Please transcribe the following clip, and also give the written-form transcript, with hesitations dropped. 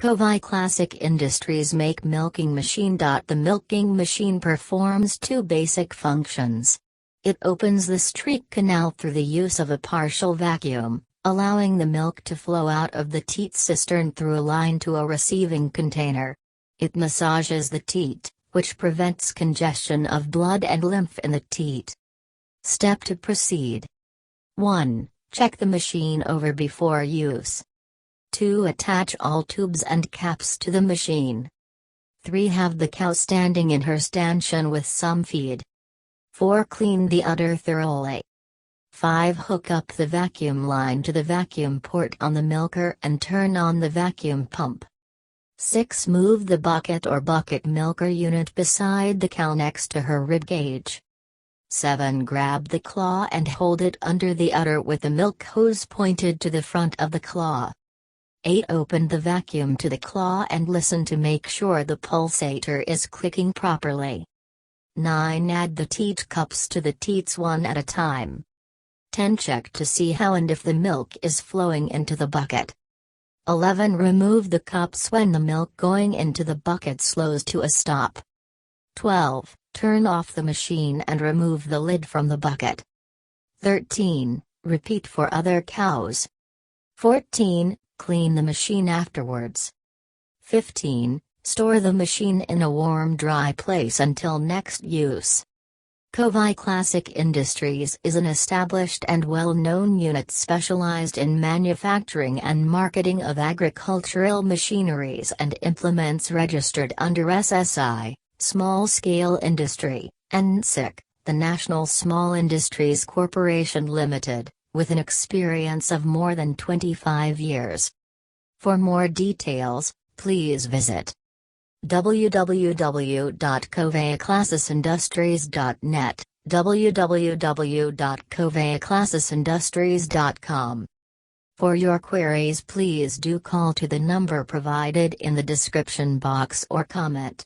KOVAI Classic Industries make milking machine. The milking machine performs two basic functions. It opens the streak canal through the use of a partial vacuum, allowing the milk to flow out of the teat cistern through a line to a receiving container. It massages the teat, which prevents congestion of blood and lymph in the teat. Step to proceed. 1. Check the machine over before use. 2. Attach all tubes and caps to the machine. 3. Have the cow standing in her stanchion with some feed. 4. Clean the udder thoroughly. 5. Hook up the vacuum line to the vacuum port on the milker and turn on the vacuum pump. 6. Move the bucket or bucket milker unit beside the cow next to her rib cage. 7. Grab the claw and hold it under the udder with the milk hose pointed to the front of the claw. 8. Open the vacuum to the claw and listen to make sure the pulsator is clicking properly. 9. Add the teat cups to the teats one at a time. 10. Check to see how and if the milk is flowing into the bucket. 11. Remove the cups when the milk going into the bucket slows to a stop. 12. Turn off the machine and remove the lid from the bucket. 13. Repeat for other cows. 14. Clean the machine afterwards. 15. Store the machine in a warm, dry place until next use. KOVAI Classic Industries is an established and well-known unit specialized in manufacturing and marketing of agricultural machineries and implements registered under SSI, Small Scale Industry, NSIC, the National Small Industries Corporation Limited, with an experience of more than 25 years. For more details, please visit www.kovaiclassicindustries.net, www.kovaiclassicindustries.com. For your queries, please do call to the number provided in the description box or comment.